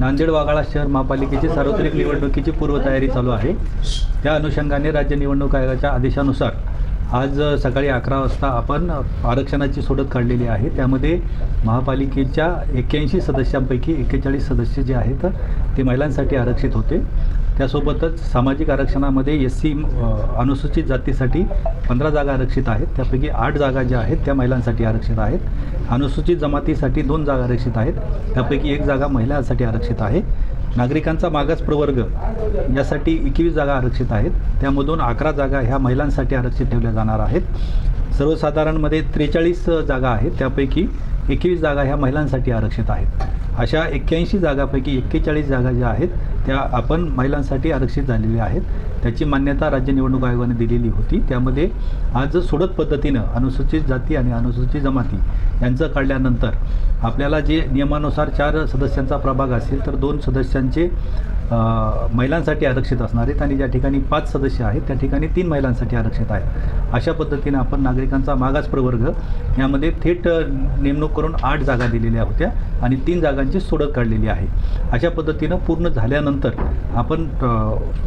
नांदेड वाघाळा शहर महापालिकेची सार्वत्रिक निवडणुकीची पूर्वतयारी चालू आहे। त्या अनुषंगाने राज्य निवडणूक आयोगाच्या आदेशानुसार आज सकाळी 11 वाजता आपण आरक्षणाची सोडत काढलेली आहे। त्यामध्ये महापालिकेच्या 81 सदस्यांपैकी 41 सदस्य जे आहेत ते महिलांसाठी आरक्षित होते। त्यासोबतच सामाजिक आरक्षणामध्ये एससी अनुसूचित जातीसाठी 15 जागा आरक्षित आहेत। त्यापैकी 8 जागा ज्या आहेत त्या महिलांसाठी आरक्षित आहेत। अनुसूचित जमातीसाठी 2 जागा आरक्षित आहेत। त्यापैकी 1 जागा महिलांसाठी आरक्षित आहे। नागरिकांचा मागास प्रवर्ग यासाठी 21 जागा आरक्षित आहेत। त्यामधून 11 जागा ह्या महिलांसाठी आरक्षित ठेवल्या जाणार आहेत। सर्वसाधारणमध्ये 43 जागा आहेत। त्यापैकी 21 जागा ह्या महिलांसाठी आरक्षित आहेत। अशा 81 जागापैकी 41 जागा ज्या आहेत त्या आपण महिलांसाठी आरक्षित झालेल्या आहेत। त्याची मान्यता राज्य निवडणूक आयोगाने दिलेली होती। त्यामध्ये आज सोडत पद्धतीनं अनुसूचित जाती आणि अनुसूचित जमाती यांचं काढल्यानंतर आपल्याला जे नियमानुसार 4 सदस्यांचा प्रभाग असेल तर 2 सदस्यांचे महिलांसाठी आरक्षित असणार आहेत आणि ज्या ठिकाणी 5 सदस्य आहेत त्या ठिकाणी 3 महिलांसाठी आरक्षित आहेत। अशा पद्धतीनं आपण नागरिकांचा मागास प्रवर्ग यामध्ये थेट नेमणूक करून 8 जागा दिलेल्या होत्या आणि 3 जागांची सोडत काढलेली आहे। अशा पद्धतीनं पूर्ण झाल्यानंतर आपण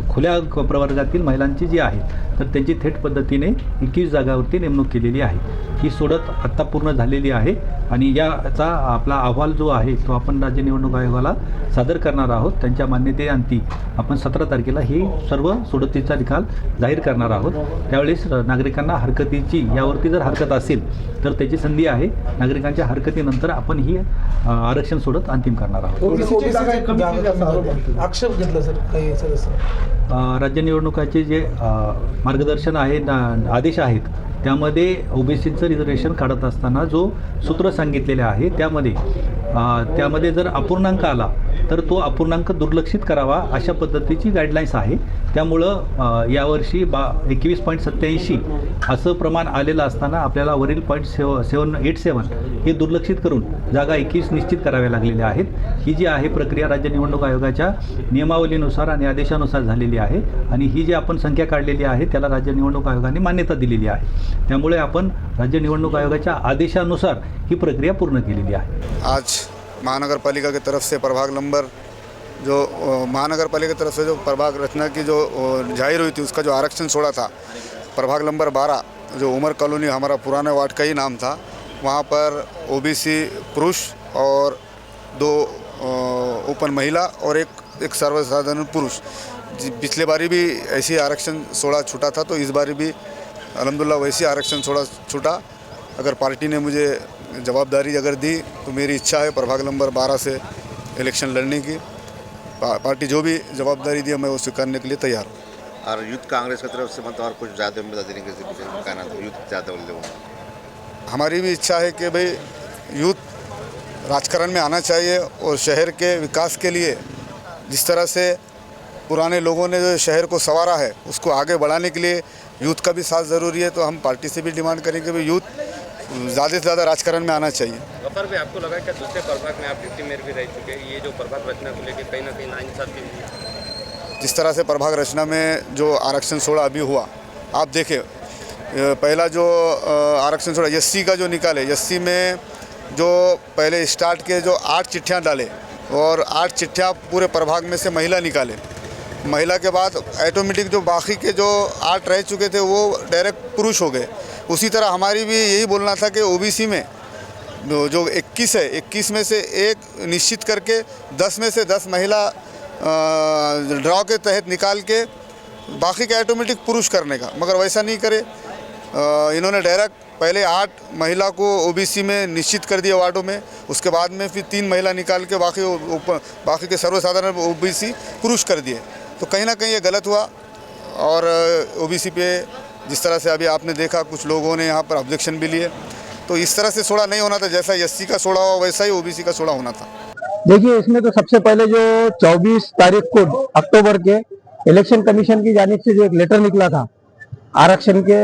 खुल्या प्रवर्गातील महिलांची जी आहे तर त्यांची थेट पद्धतीने 21 जागावरती नेमणूक केलेली आहे। ही सोडत आत्ता पूर्ण झालेली आहे आणि याचा आपला अहवाल जो आहे तो आपण राज्य निवडणूक आयोगाला सादर करणार आहोत। त्यांच्या मान्यतेअंती आपण 17 तारखेला ही सर्व सोडतीचा निकाल जाहीर करणार आहोत। त्यावेळेस नागरिकांना हरकतीची यावरती जर हरकत असेल तर त्याची संधी आहे। नागरिकांच्या हरकतीनंतर आपण ही आरक्षण सोडत अंतिम करणार आहोत। आक्षेप घेतला सर काही सदस्य राज्य निवडणुकाचे जे मार्गदर्शन आहे आदेश आहेत त्यामध्ये ओबीसीचं रिझर्वेशन काढत असताना जो सूत्र सांगितलेले आहे त्यामध्ये जर अपूर्णांक आला तर तो अपूर्णांक दुर्लक्षित करावा अशा पद्धतीची गाईडलाईन्स आहे। त्यामुळं यावर्षी 21.87 असं प्रमाण आलेलं असताना आपल्याला वरील 0.787 हे दुर्लक्षित करून जागा 21 निश्चित कराव्या लागलेल्या आहेत। ही जी आहे प्रक्रिया राज्य निवडणूक आयोगाच्या नियमावलीनुसार आणि आदेशानुसार झालेली आहे आणि ही जी आपण संख्या काढलेली आहे त्याला राज्य निवडणूक आयोगाने मान्यता दिलेली आहे। त्यामुळे आपण राज्य निवडणूक आयोगाच्या आदेशानुसार ही प्रक्रिया पूर्ण केलेली आहे। आज महानगरपालिका की तरफ से प्रभाग नंबर महानगरपालिका की तरफ से जो प्रभाग रचना की जो जाहिर हुई थी उसका जो आरक्षण छोड़ा था, प्रभाग नंबर 12 जो उमर कॉलोनी हमारा पुराना वार्ड का ही नाम था, वहाँ पर ओबीसी पुरुष और 2 ओपन महिला और एक सर्वसाधारण पुरुष। पिछले बारी भी ऐसी आरक्षण छोड़ा छूटा था तो इस बारी भी अल्हम्दुलिल्लाह वैसी आरक्षण छूटा। अगर पार्टी ने मुझे जवाबदारी अगर दी तो मेरी इच्छा है प्रभाग नंबर 12 से इलेक्शन लड़ने की। पार्टी जो भी जवाबदारी दी मैं वो स्वीकारने के लिए तैयार हूँ। और यूथ कांग्रेस की तरफ से मतलब और कुछ ज़्यादा उम्मीद देने के कहना था यूथ ज़्यादा बोल दो। हमारी भी इच्छा है कि भाई यूथ राजकारण में आना चाहिए और शहर के विकास के लिए जिस तरह से पुराने लोगों ने जो शहर को संवारा है उसको आगे बढ़ाने के लिए यूथ का भी साथ ज़रूरी है। तो हम पार्टी से भी डिमांड करेंगे कि यूथ ज़्यादा से ज़्यादा राजकारण में आना चाहिए। गफर भी आपको लगा कि दूसरे प्रभाग में आप डिप्टी मेयर भी रह चुके हैं, ये जो प्रभाग रचना को लेकर कहीं ना कहीं नाइंसाफी जिस तरह से प्रभाग रचना में जो आरक्षण छोड़ा अभी हुआ, आप देखें पहला जो आरक्षण छोड़ा एससी का जो निकाले, एससी में जो पहले स्टार्ट के जो 8 चिट्ठियाँ डाले और 8 चिट्ठियाँ पूरे प्रभाग में से महिला निकाले। महिला के बाद ऑटोमेटिक जो बाकी के जो 8 रह चुके थे वो डायरेक्ट पुरुष हो गए। उसी तरह हमारी भी यही बोलना था कि ओबीसी में जो 21 है, 21 में से एक निश्चित करके 10 में से 10 महिला ड्रॉ के तहत निकाल के बाकी के ऑटोमेटिक पुरुष करने का, मगर वैसा नहीं करे। इन्होंने डायरेक्ट पहले 8 महिला को ओबीसी में निश्चित कर दिया वार्डों में, उसके बाद में फिर 3 महिला निकाल के बाकी के सर्वसाधारण ओबीसी पुरुष कर दिए। तो कहीं ना कहीं ये गलत हुआ और ओबीसी पे जिस तरह से अभी आपने देखा कुछ लोगों ने यहाँ पर ऑब्जेक्शन भी लिए, तो इस तरह से सोड़ा नहीं होना था। जैसा एससी का सोड़ा हुआ वैसा ही ओबीसी का सोड़ा होना था। देखिए, इसमें तो सबसे पहले जो 24 तारीख को अक्टूबर के इलेक्शन कमीशन की जानिब से जो एक लेटर निकला था आरक्षण के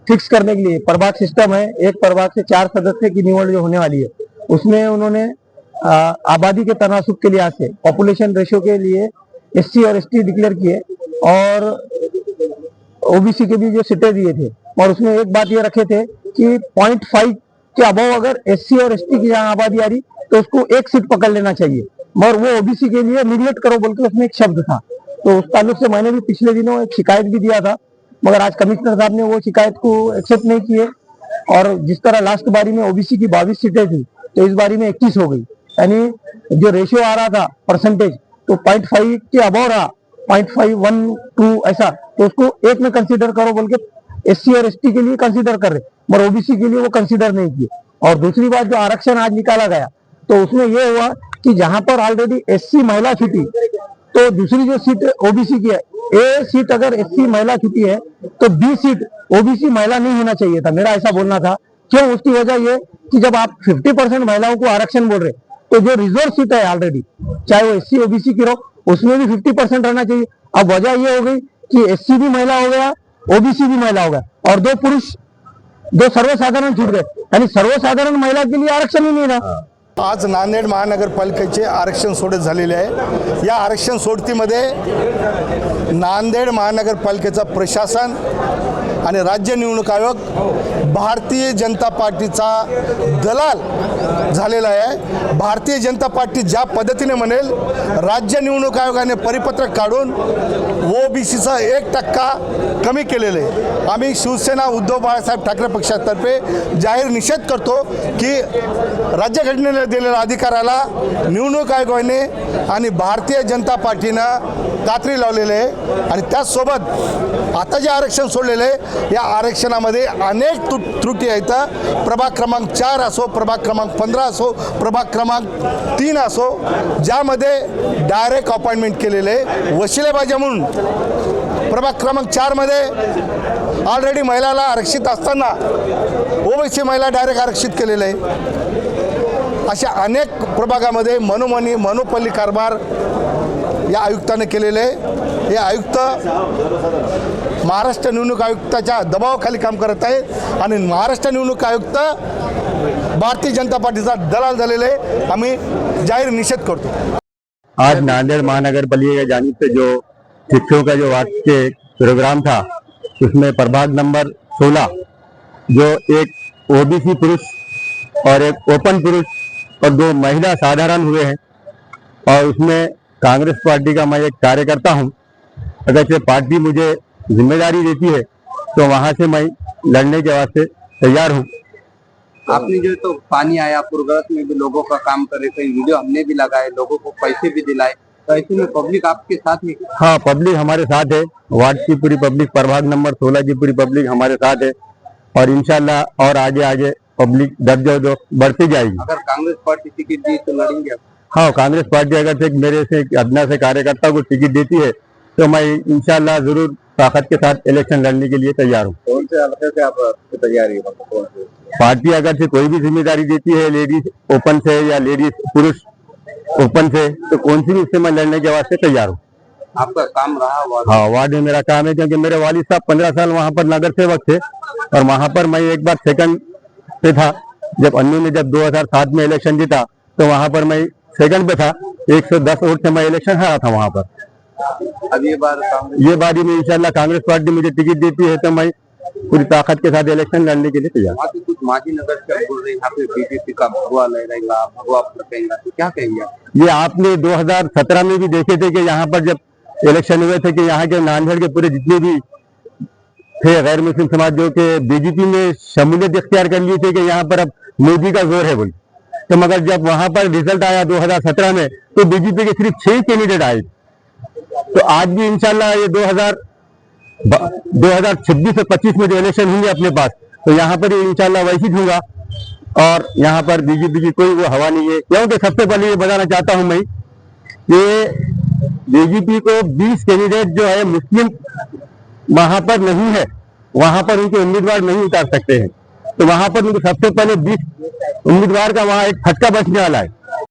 फिक्स करने के लिए, प्रभाग सिस्टम है, एक प्रभाग से 4 सदस्य की निवड जो होने वाली है, उसमें उन्होंने आबादी के तनासुब के लिहाज से पॉपुलेशन रेशियो के लिए एससी और एसटी डिक्लेयर किए और ओबीसी के भी जो सीटें दिए थे। और उसमें एक बात ये रखे थे कि 0.5 के अबव अगर एससी और एसटी की जहाँ आबादी आ रही तो उसको 1 सीट पकड़ लेना चाहिए। मगर वो ओबीसी के लिए मीडिएट करो बोल के उसमें एक शब्द था। तो उस ताल्लुक से मैंने भी पिछले दिनों एक शिकायत भी दिया था, मगर आज कमिश्नर साहब ने वो शिकायत को एक्सेप्ट नहीं किए। और जिस तरह लास्ट बारी में ओबीसी की 22 सीटें थी, तो इस बारी में 21 हो गई, यानी जो रेशियो आ रहा था परसेंटेज, तो 0.5 के अबव रहा, 0.512 ऐसा, तो उसको एक में कंसीडर करो बोल के एससी और एसटी के लिए कंसीडर कर रहे, मगर ओबीसी के लिए वो कंसीडर नहीं किए। और दूसरी बात, जो आरक्षण आज निकाला गया, तो उसमें यह हुआ कि जहां पर ऑलरेडी एससी महिला छुटी, तो दूसरी जो सीट ओबीसी की है, ए सीट अगर एससी महिला छुटी है, तो बी सीट ओबीसी महिला नहीं होना चाहिए था, मेरा ऐसा बोलना था। क्यों? उसकी वजह ये कि जब आप 50% महिलाओं को आरक्षण बोल रहे, तो जो रिजर्व सीट है ऑलरेडी, चाहे वो एससी ओबीसी की रहो, उसमें भी 50% रहना चाहिए। अब वजह ये हो गई कि एससी भी महिला हो गया, ओबीसी भी महिला हो गया, और 2 पुरुष 2 सर्वसाधारण छूट गए, यानी सर्वसाधारण महिला के लिए आरक्षण ही नहीं रहा। आज नांदेड महानगरपालिकेचे आरक्षण सोडत झालेले आहे। या आरक्षण सोडतीमध्ये नांदेड महानगरपालिकेचा प्रशासन आणि राज्य निवडणूक आयोग भारतीय जनता पार्टीचा दलाल झालेला आहे। भारतीय जनता पार्टी ज्या पद्धतीने म्हणेल, राज्य निवडणूक आयोगाने परिपत्रक काढून ओबीसीचा 1% कमी केलेले आहे। आम्ही शिवसेना उद्धव बाळासाहेब ठाकरे पक्षातर्फे जाहीर निषेध करतो की राज्यघटनेने दिलेल्या अधिकाराला निवडणूक आयोगाने आणि भारतीय जनता पार्टीनं कात्री लावलेले आहे। आणि त्याचसोबत आता जे आरक्षण सोडलेले आहे, या आरक्षणामध्ये अनेक त्रुटी आहेत। प्रभाग क्रमांक 4 असो, प्रभाग क्रमांक 15 असो, प्रभाग क्रमांक 3 असो, ज्यामध्ये डायरेक्ट अपॉइंटमेंट केलेले वशिलेबाजी म्हणून प्रभाग क्रमांक 4 मध्ये ऑलरेडी महिलाला आरक्षित असताना ओबीसी महिला डायरेक्ट आरक्षित केलेले आहे। अशा अनेक प्रभागामध्ये मनोपल्ली कारभार या आयुक्ताने केलेले आहे। हे आयुक्त महाराष्ट्र निवडणूक आयुक्ताच्या दबावाखाली काम करत आहेत आणि महाराष्ट्र निवडणूक आयुक्त भारतीय जनता पार्टीचा दलाल झालेले आहे। आम्ही जाहीर निषेध करतो। आज नांदेड़ महानगर पालिका की जानिब से जो शिक्षकों का जो वार्षिक प्रोग्राम था, उसमें प्रभाग नंबर 16 जो एक ओबीसी पुरुष और एक ओपन पुरुष और 2 महिला साधारण हुए हैं, और उसमें कांग्रेस पार्टी का मैं एक कार्यकर्ता हूं। अगर से पार्टी मुझे जिम्मेदारी देती है तो वहां से मैं लड़ने के वास्ते तैयार हूं। आपने जो तो पानी आया पूर्वग्रस्त में भी लोगों का काम करे, कई वीडियो हमने भी लगाए, लोगों को पैसे भी दिलाए, तो ऐसे में पब्लिक आपके साथ है? हाँ, पब्लिक हमारे साथ है। वार्ड की पूरी पब्लिक, प्रभाग नंबर 16 की पूरी पब्लिक हमारे साथ है, और इंशाल्लाह और आगे पब्लिक दर्ज बढ़ती जाएगी। अगर कांग्रेस पार्टी टिकट दी तो लड़ेंगे आप? हाँ, कांग्रेस पार्टी अगर से मेरे से अदना से कार्यकर्ता को टिकट देती है तो मैं इंशाल्लाह जरूर ताकत के साथ इलेक्शन लड़ने के लिए तैयार हूँ। कौन से हल्के से आप तैयारी है? पार्टी अगर से कोई भी जिम्मेदारी देती है, लेडीज ओपन से या लेडीज पुरुष ओपन से, तो कौन सी भी उससे मैं लड़ने के वास्ते तैयार हूँ। आपका काम रहा वार्ड? हाँ, वार्ड में मेरा काम है, क्योंकि मेरे वालिद साहब 15 साल वहाँ पर नगर सेवक थे, और वहाँ पर मैं एक बार सेकंड पे था। जब अन्नू ने जब 2007 में इलेक्शन जीता, तो वहाँ पर मैं सेकंड पे था। 110 वोट से मैं इलेक्शन हारा था वहाँ पर। अब ये बार में इंशाल्लाह कांग्रेस पार्टी मुझे टिकट देती है तो मैं पूरी ताकत के साथ इलेक्शन लड़ने के लिए तैयार। वहाँ पे कुछ माजी नगर से बोल रहे हैं यहाँ पे बीजेपी का भगवा लहराएगा, भगवा फड़केगा, तो क्या कहेंगे आप? ये आपने 2017 में भी देखे थे कि यहाँ पर जब इलेक्शन हुए थे कि यहाँ के नांदेड़ के पूरे जितने भी थे गैर मुस्लिम समाज जो के बीजेपी में शमूलियत इख्तियार कर लिए थे कि यहाँ पर अब मोदी का जोर है बोल। तो मगर जब वहां पर रिजल्ट आया 2017 में, तो बीजेपी के सिर्फ 6 कैंडिडेट आए। तो आज भी इंशाल्लाह ये 2026 से 25 में जो इलेक्शन होंगे अपने पास, तो यहाँ पर इंशाल्लाह वैसी दूंगा, और यहाँ पर बीजेपी की कोई वो हवा नहीं है। क्योंकि सबसे पहले ये बताना चाहता हूँ मैं, ये बीजेपी को 20 कैंडिडेट जो है मुस्लिम वहां पर नहीं है, वहां पर उनके उम्मीदवार नहीं उतार सकते हैं। तो वहां पर उनको सबसे पहले 20 उम्मीदवार का वहां एक फटका बचने वाला है।